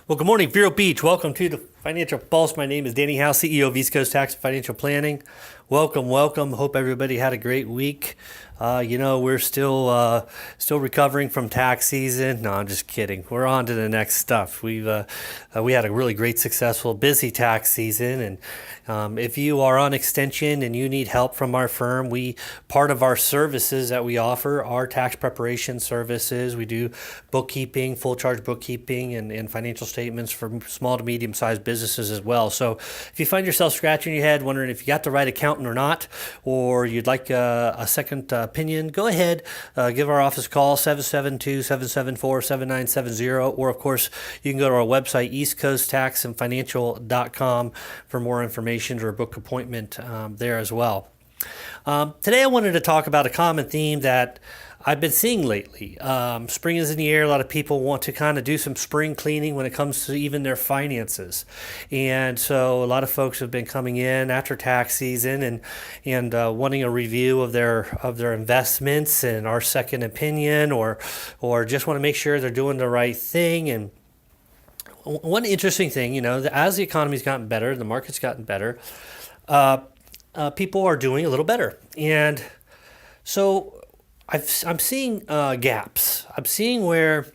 Well, good morning, Vero Beach. Welcome to the Financial Pulse. My name is Danny Howe, CEO of East Coast Tax and Financial Planning. Welcome, welcome. Hope everybody had a great week. We're still recovering from tax season. No, I'm just kidding. We're on to the next stuff. We had a really great, successful, busy tax season, and if you are on extension and you need help from our firm, part of our services that we offer are tax preparation services. We do bookkeeping, full charge bookkeeping, and financial statements for small to medium sized businesses as well. So if you find yourself scratching your head, wondering if you got the right accountant or not, or you'd like a second opinion, go ahead, give our office a call, 772-774-7970, or of course, you can go to our website, eastcoasttaxandfinancial.com, for more information or a book appointment there as well. Today I wanted to talk about a common theme that I've been seeing lately. Spring is in the air. A lot of people want to kind of do some spring cleaning when it comes to even their finances. And so a lot of folks have been coming in after tax season and wanting a review of their investments and our second opinion, or just want to make sure they're doing the right thing. And one interesting thing, as the economy's gotten better, the market's gotten better, people are doing a little better. And so I'm seeing gaps. I'm seeing where,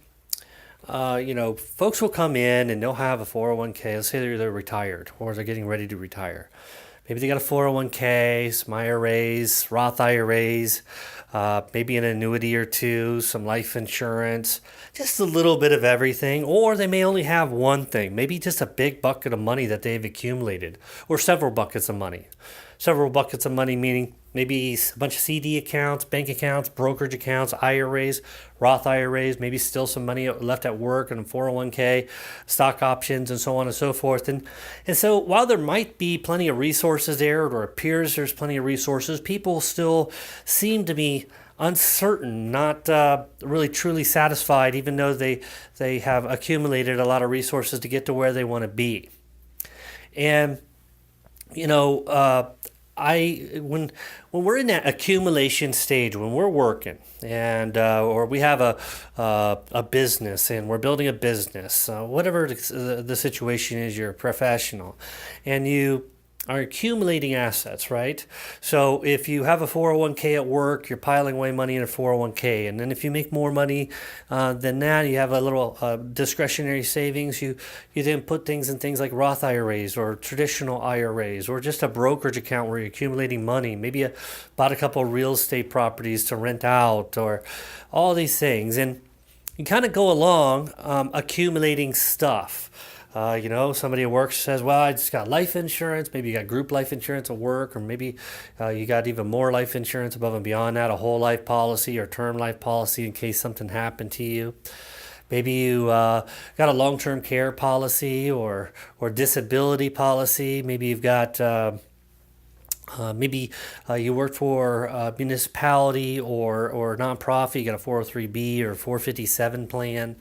folks will come in and they'll have a 401k. Let's say they're retired or they're getting ready to retire. Maybe they got a 401k, some IRAs, Roth IRAs, maybe an annuity or two, some life insurance, just a little bit of everything. Or they may only have one thing, maybe just a big bucket of money that they've accumulated, or several buckets of money. Several buckets of money, meaning maybe a bunch of CD accounts, bank accounts, brokerage accounts, IRAs, Roth IRAs, maybe still some money left at work and a 401k, stock options, and so on and so forth. And so while there might be plenty of resources there, or appears there's plenty of resources, people still seem to be uncertain, not really truly satisfied, even though they have accumulated a lot of resources to get to where they want to be. And when we're in that accumulation stage, when we're working and or we have a business and we're building a business, whatever the situation is, you're a professional, and you are accumulating assets, right? So if you have a 401k at work, you're piling away money in a 401k. And then if you make more money than that, you have a little discretionary savings. You then put things in things like Roth IRAs or traditional IRAs, or just a brokerage account where you're accumulating money. Maybe you bought a couple of real estate properties to rent out, or all these things. And you kind of go along accumulating stuff. Somebody at work says, well, I just got life insurance. Maybe you got group life insurance at work, or maybe you got even more life insurance above and beyond that, a whole life policy or term life policy in case something happened to you. Maybe you got a long-term care policy or disability policy. Maybe you've got you work for a municipality or nonprofit. You got a 403B or 457 plan.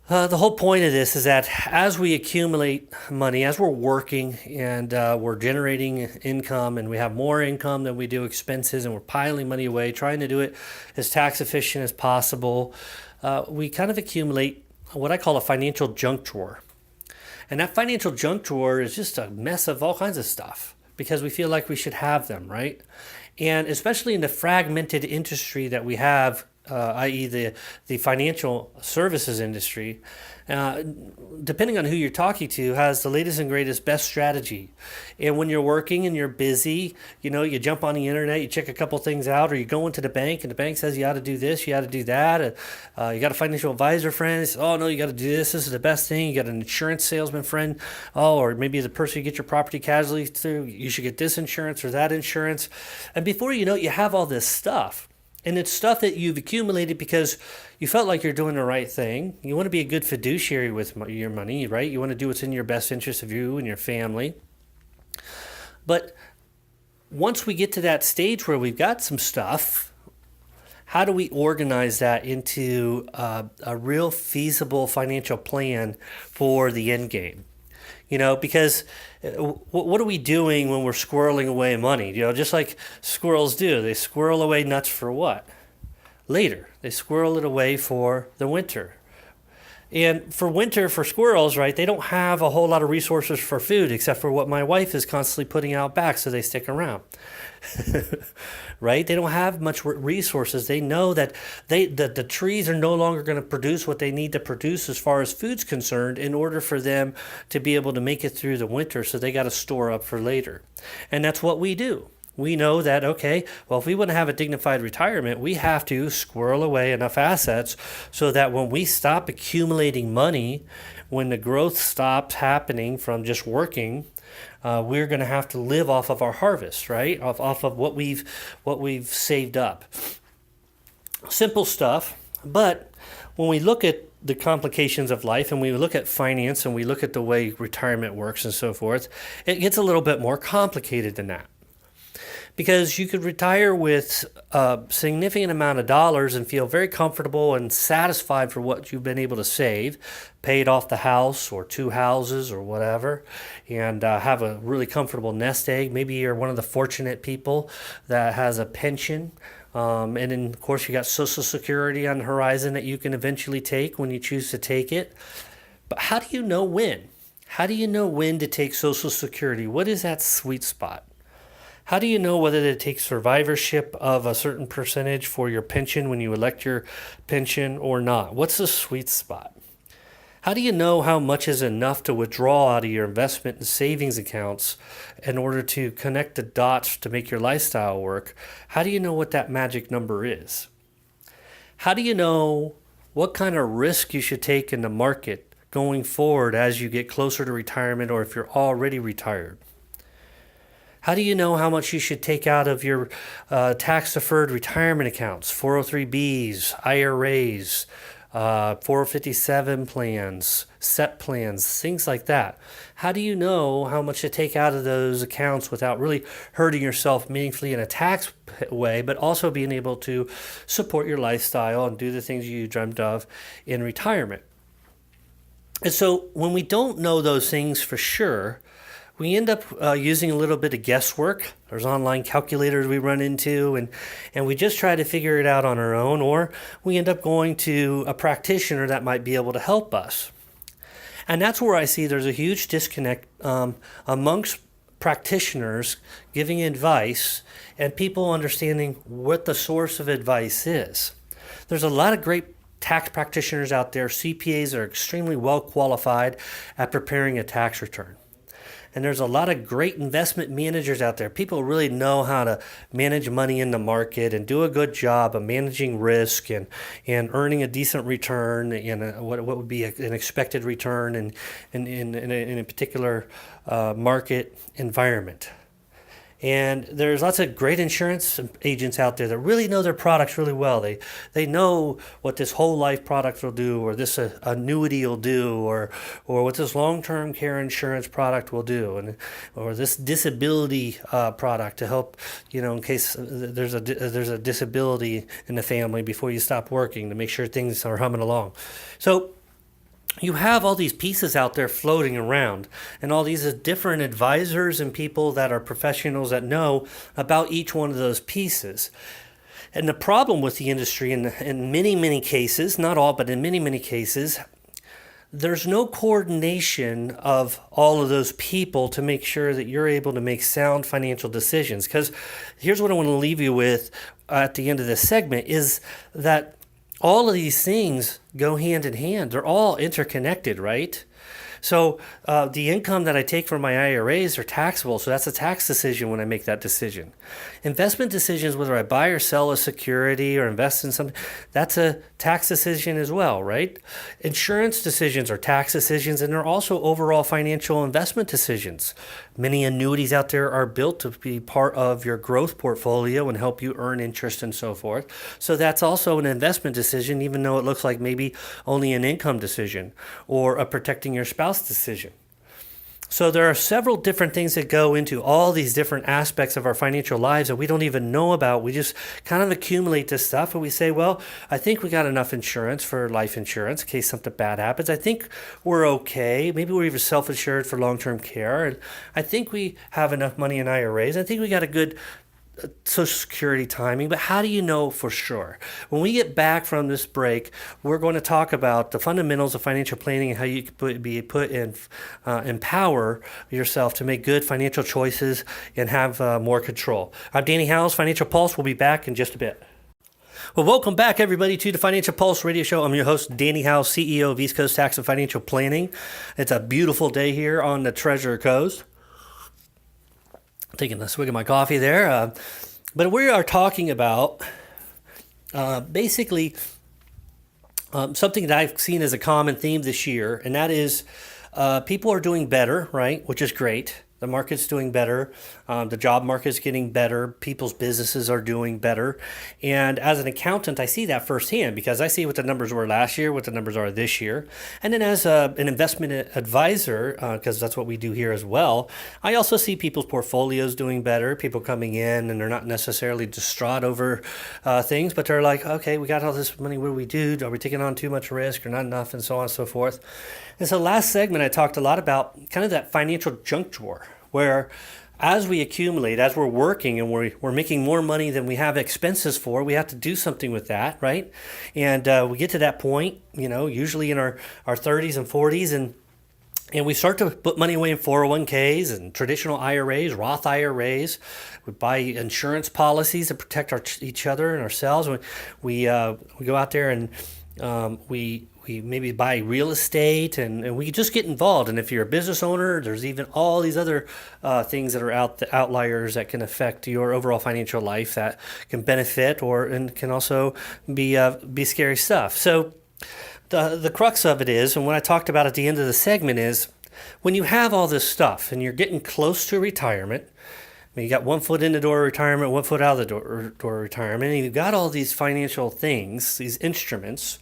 The whole point of this is that as we accumulate money, as we're working and we're generating income, and we have more income than we do expenses, and we're piling money away, trying to do it as tax efficient as possible, we kind of accumulate what I call a financial junk drawer. And that financial junk drawer is just a mess of all kinds of stuff because we feel like we should have them, right? And especially in the fragmented industry that we have, i.e. the financial services industry, depending on who you're talking to, has the latest and greatest best strategy. And when you're working and you're busy, you jump on the internet, you check a couple things out, or you go into the bank and the bank says you ought to do this, you ought to do that. You got a financial advisor friend, says, oh no, you got to do this is the best thing. You got an insurance salesman friend, or maybe the person you get your property casualty through, you should get this insurance or that insurance. And before you know it, you have all this stuff. And it's stuff that you've accumulated because you felt like you're doing the right thing. You want to be a good fiduciary with your money, right? You want to do what's in your best interest of you and your family. But once we get to that stage where we've got some stuff, how do we organize that into a real feasible financial plan for the end game? Because what are we doing when we're squirreling away money? Just like squirrels do. They squirrel away nuts for what? Later. They squirrel it away for the winter. And for winter, for squirrels, right, they don't have a whole lot of resources for food except for what my wife is constantly putting out back, so they stick around. Right? They don't have much resources. They know that the trees are no longer going to produce what they need to produce as far as food's concerned in order for them to be able to make it through the winter, so they got to store up for later. And that's what we do. We know that, okay, well, if we want to have a dignified retirement, we have to squirrel away enough assets so that when we stop accumulating money, when the growth stops happening from just working, we're going to have to live off of our harvest, right? Off of what we've saved up. Simple stuff, but when we look at the complications of life and we look at finance and we look at the way retirement works and so forth, it gets a little bit more complicated than that. Because you could retire with a significant amount of dollars and feel very comfortable and satisfied for what you've been able to save, paid off the house or two houses or whatever, and have a really comfortable nest egg. Maybe you're one of the fortunate people that has a pension. And then, of course, you got Social Security on the horizon that you can eventually take when you choose to take it. But how do you know when? How do you know when to take Social Security? What is that sweet spot? How do you know whether to take survivorship of a certain percentage for your pension when you elect your pension or not? What's the sweet spot? How do you know how much is enough to withdraw out of your investment and savings accounts in order to connect the dots to make your lifestyle work? How do you know what that magic number is? How do you know what kind of risk you should take in the market going forward as you get closer to retirement or if you're already retired? How do you know how much you should take out of your tax-deferred retirement accounts, 403Bs, IRAs, 457 plans, SEP plans, things like that? How do you know how much to take out of those accounts without really hurting yourself meaningfully in a tax way, but also being able to support your lifestyle and do the things you dreamt of in retirement? And so when we don't know those things for sure, we end up using a little bit of guesswork. There's online calculators we run into, and we just try to figure it out on our own, or we end up going to a practitioner that might be able to help us. And that's where I see there's a huge disconnect amongst practitioners giving advice and people understanding what the source of advice is. There's a lot of great tax practitioners out there. CPAs are extremely well qualified at preparing a tax return. And there's a lot of great investment managers out there. People really know how to manage money in the market and do a good job of managing risk and earning a decent return in what would be an expected return in a particular market environment. And there's lots of great insurance agents out there that really know their products really well. They know what this whole life product will do, or this annuity will do, or what this long-term care insurance product will do, or this disability product to help, in case there's a disability in the family before you stop working, to make sure things are humming along. So you have all these pieces out there floating around, and all these different advisors and people that are professionals that know about each one of those pieces. And the problem with the industry in many, many cases, not all, but in many, many cases, there's no coordination of all of those people to make sure that you're able to make sound financial decisions. Because here's what I want to leave you with at the end of this segment is that all of these things go hand in hand. They're all interconnected, right? So the income that I take from my IRAs are taxable, so that's a tax decision when I make that decision. Investment decisions, whether I buy or sell a security or invest in something, that's a tax decision as well, right? Insurance decisions are tax decisions, and they're also overall financial investment decisions. Many annuities out there are built to be part of your growth portfolio and help you earn interest and so forth. So that's also an investment decision, even though it looks like maybe only an income decision or a protecting your spouse decision. So there are several different things that go into all these different aspects of our financial lives that we don't even know about. We just kind of accumulate this stuff and we say, well, I think we got enough insurance for life insurance in case something bad happens. I think we're okay. Maybe we're even self-insured for long-term care. And I think we have enough money in IRAs. I think we got a good Social Security timing, but how do you know for sure? When we get back from this break, we're going to talk about the fundamentals of financial planning and how you can be put in, empower yourself to make good financial choices and have more control. I'm Danny Howes, Financial Pulse. We'll be back in just a bit. Well, welcome back, everybody, to the Financial Pulse Radio Show. I'm your host, Danny Howes, CEO of East Coast Tax and Financial Planning. It's a beautiful day here on the Treasure Coast. Taking a swig of my coffee there. But we are talking about basically something that I've seen as a common theme this year, and that is people are doing better, right? Which is great. The market's doing better. The job market's getting better. People's businesses are doing better. And as an accountant, I see that firsthand because I see what the numbers were last year, what the numbers are this year. And then as an investment advisor, because that's what we do here as well, I also see people's portfolios doing better, people coming in and they're not necessarily distraught over things, but they're like, okay, we got all this money, what do we do? Are we taking on too much risk or not enough, and so on and so forth. And so last segment, I talked a lot about kind of that financial junk drawer, where as we accumulate, as we're working and we're making more money than we have expenses for, we have to do something with that, right? And we get to that point, usually in our 30s and 40s, and we start to put money away in 401ks and traditional IRAs, Roth IRAs. We buy insurance policies to protect each other and ourselves. We go out there and we maybe buy real estate and we just get involved. And if you're a business owner, there's even all these other things that are outliers that can affect your overall financial life that can benefit and can also be scary stuff. So the crux of it is, and what I talked about at the end of the segment is, when you have all this stuff and you're getting close to retirement, you got one foot in the door of retirement, one foot out of the door of retirement, and you've got all these financial things, these instruments.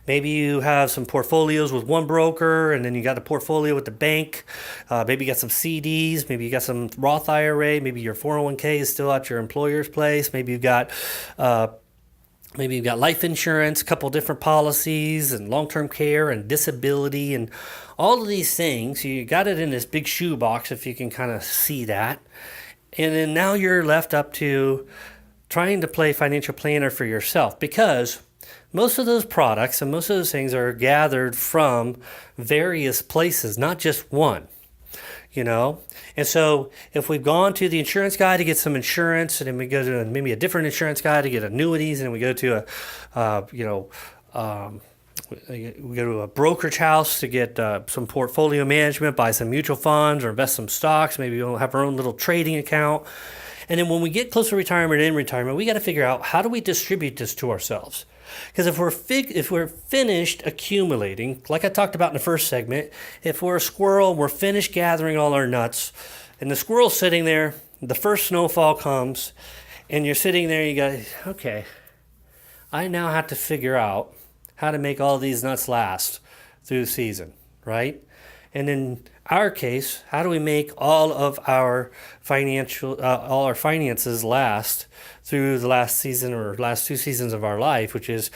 Maybe you have some portfolios with one broker, and then you got a portfolio with the bank. Maybe you got some CDs. Maybe you got some Roth IRA. Maybe your 401k is still at your employer's place. Maybe you've got life insurance, a couple different policies, and long-term care and disability, and all of these things. You got it in this big shoebox, if you can kind of see that. And then now you're left up to trying to play financial planner for yourself, because most of those products and most of those things are gathered from various places, not just one, And so if we've gone to the insurance guy to get some insurance, and then we go to maybe a different insurance guy to get annuities, and then we go to we go to a brokerage house to get some portfolio management, buy some mutual funds or invest some stocks. Maybe we'll have our own little trading account. And then when we get close to retirement and in retirement, we got to figure out, how do we distribute this to ourselves? Because if we're finished accumulating, like I talked about in the first segment, if we're a squirrel, we're finished gathering all our nuts, and the squirrel's sitting there, the first snowfall comes, and you're sitting there, you go, okay, I now have to figure out how to make all these nuts last through the season, right? And in our case, how do we make all of our all our finances last through the last season or last 2 seasons of our life, which is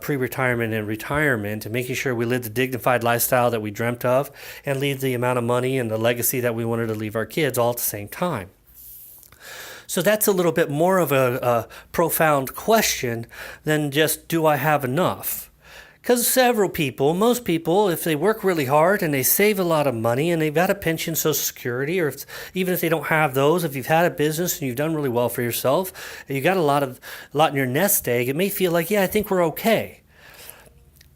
pre-retirement and retirement, and making sure we live the dignified lifestyle that we dreamt of and leave the amount of money and the legacy that we wanted to leave our kids all at the same time. So that's a little bit more of a profound question than just, do I have enough? Because most people, if they work really hard and they save a lot of money and they've got a pension, Social Security, or even if they don't have those, if you've had a business and you've done really well for yourself, and you got a lot in your nest egg, it may feel like, yeah, I think we're okay.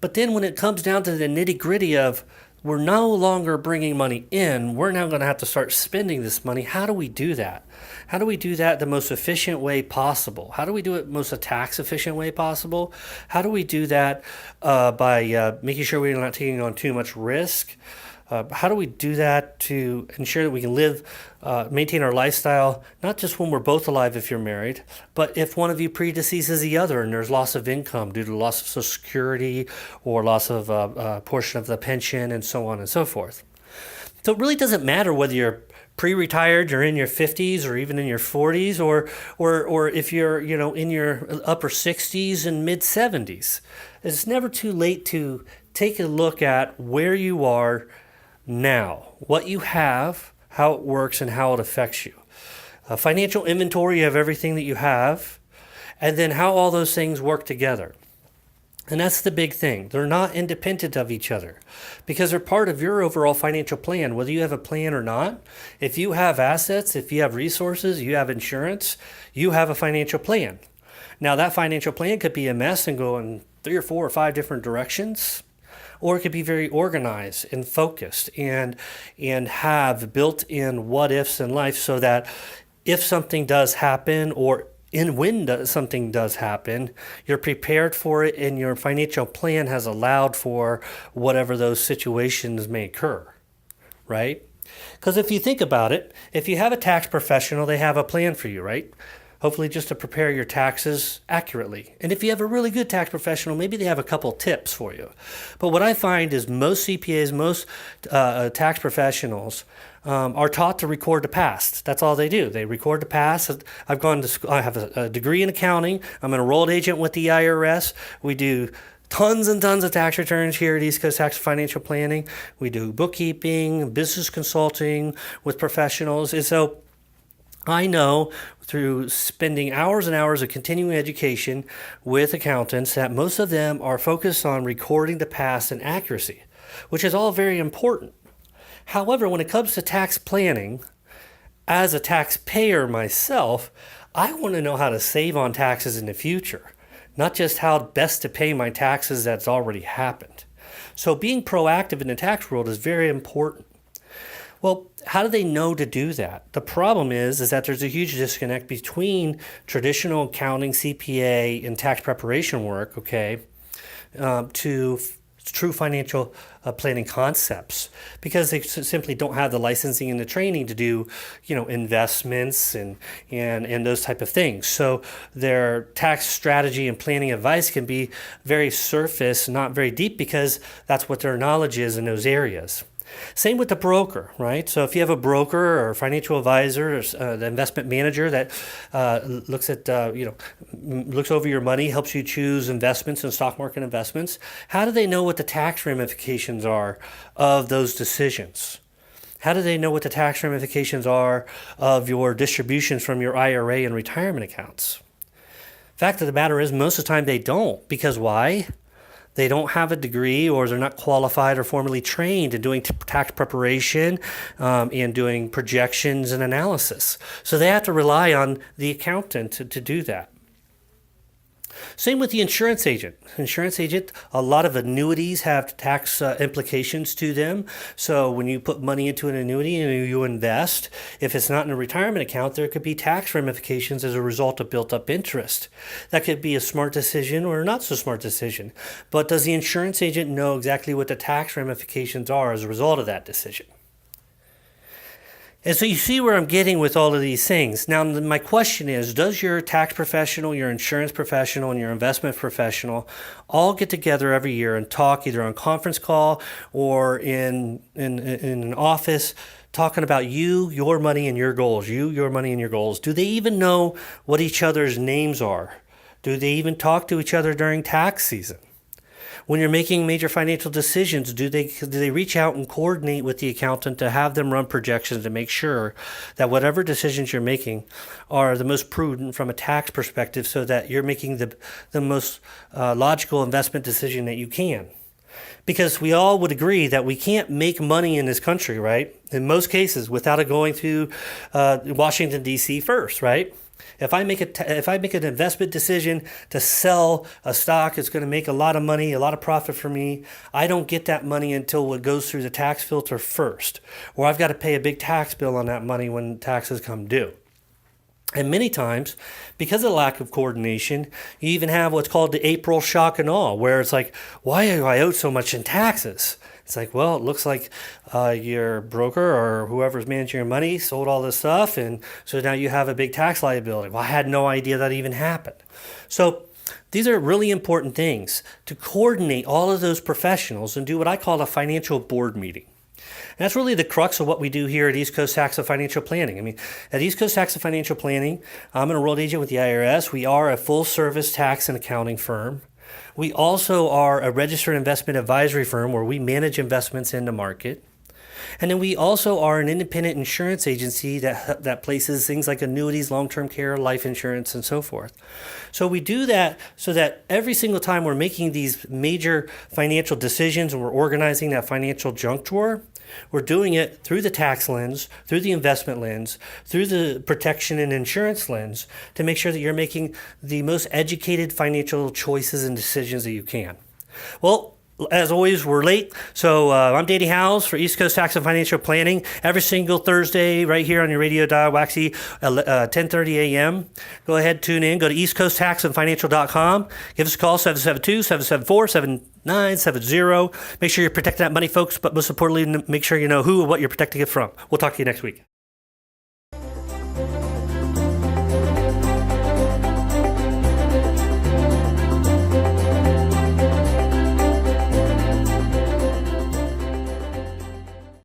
But then when it comes down to the nitty gritty of, we're no longer bringing money in, we're now going to have to start spending this money. How do we do that? How do we do that the most efficient way possible? How do we do it most tax efficient way possible? How do we do that by making sure we're not taking on too much risk? How do we do that to ensure that we can maintain our lifestyle, not just when we're both alive if you're married, but if one of you predeceases the other and there's loss of income due to loss of Social Security or loss of a portion of the pension and so on and so forth. So it really doesn't matter whether you're pre-retired, you're in your 50s or even in your 40s, or if you're in your upper 60s and mid 70s. It's never too late to take a look at where you are now, what you have, how it works, and how it affects you. a financial inventory of everything that you have, and then how all those things work together. And that's the big thing. They're not independent of each other because they're part of your overall financial plan, whether you have a plan or not. If you have assets, if you have resources, you have insurance, you have a financial plan. Now, that financial plan could be a mess and go in 3 or 4 or 5 different directions, or it could be very organized and focused and have built-in what-ifs in life so that if something does happen or when something does happen, you're prepared for it and your financial plan has allowed for whatever those situations may occur, right? Because if you think about it, if you have a tax professional, they have a plan for you, right? Hopefully just to prepare your taxes accurately. And if you have a really good tax professional, maybe they have a couple tips for you. But what I find is most CPAs, most tax professionals are taught to record the past. That's all they do. They record the past. I've gone to school. I have a degree in accounting. I'm an enrolled agent with the IRS. We do tons and tons of tax returns here at East Coast Tax Financial Planning. We do bookkeeping, business consulting with professionals. And so I know through spending hours and hours of continuing education with accountants that most of them are focused on recording the past and accuracy, which is all very important. However, when it comes to tax planning, as a taxpayer myself, I want to know how to save on taxes in the future, not just how best to pay my taxes that's already happened. So being proactive in the tax world is very important. Well, how do they know to do that? The problem is that there's a huge disconnect between traditional accounting, CPA, and tax preparation work, to true financial planning concepts, because they simply don't have the licensing and the training to do, investments and those type of things. So their tax strategy and planning advice can be very surface, not very deep, because that's what their knowledge is in those areas. Same with the broker, right? So if you have a broker or a financial advisor or the investment manager that looks over your money, helps you choose investments and stock market investments, how do they know what the tax ramifications are of those decisions? How do they know what the tax ramifications are of your distributions from your IRA and retirement accounts? Fact of the matter is, most of the time they don't. Because why? They don't have a degree, or they're not qualified or formally trained in doing tax preparation and doing projections and analysis. So they have to rely on the accountant to do that. Same with the insurance agent. A lot of annuities have tax implications to them. So when you put money into an annuity and you invest, if it's not in a retirement account, there could be tax ramifications as a result of built up interest. That could be a smart decision or a not so smart decision. But does the insurance agent know exactly what the tax ramifications are as a result of that decision? And so you see where I'm getting with all of these things. Now, my question is, does your tax professional, your insurance professional, and your investment professional all get together every year and talk either on conference call or in an office talking about you, your money, and your goals? You, your money, and your goals. Do they even know what each other's names are? Do they even talk to each other during tax season? When you're making major financial decisions, do they reach out and coordinate with the accountant to have them run projections to make sure that whatever decisions you're making are the most prudent from a tax perspective, so that you're making the most logical investment decision that you can? Because we all would agree that we can't make money in this country, right? In most cases, without it going through Washington, D.C. first, right? If I make an investment decision to sell a stock, it's going to make a lot of money, a lot of profit for me. I don't get that money until it goes through the tax filter first, or I've got to pay a big tax bill on that money when taxes come due. And many times, because of the lack of coordination, you even have what's called the April shock and awe, where it's like, why do I owe so much in taxes? It's like, well, it looks like your broker or whoever's managing your money sold all this stuff, and so now you have a big tax liability. Well, I had no idea that even happened. So these are really important things, to coordinate all of those professionals and do what I call a financial board meeting. And that's really the crux of what we do here at East Coast Tax and Financial Planning. At East Coast Tax and Financial Planning, I'm an enrolled agent with the IRS. We are a full-service tax and accounting firm. We also are a registered investment advisory firm where we manage investments in the market. And then we also are an independent insurance agency that places things like annuities, long-term care, life insurance, and so forth. So we do that so that every single time we're making these major financial decisions and we're organizing that financial junk drawer, we're doing it through the tax lens, through the investment lens, through the protection and insurance lens to make sure that you're making the most educated financial choices and decisions that you can. Well, as always, we're late. So I'm Danny Howells for East Coast Tax and Financial Planning. Every single Thursday right here on your radio dial, Waxy, 10:30 a.m. Go ahead, tune in. Go to eastcoasttaxandfinancial.com. Give us a call, 772-774-7970. Make sure you're protecting that money, folks, but most importantly, make sure you know who and what you're protecting it from. We'll talk to you next week.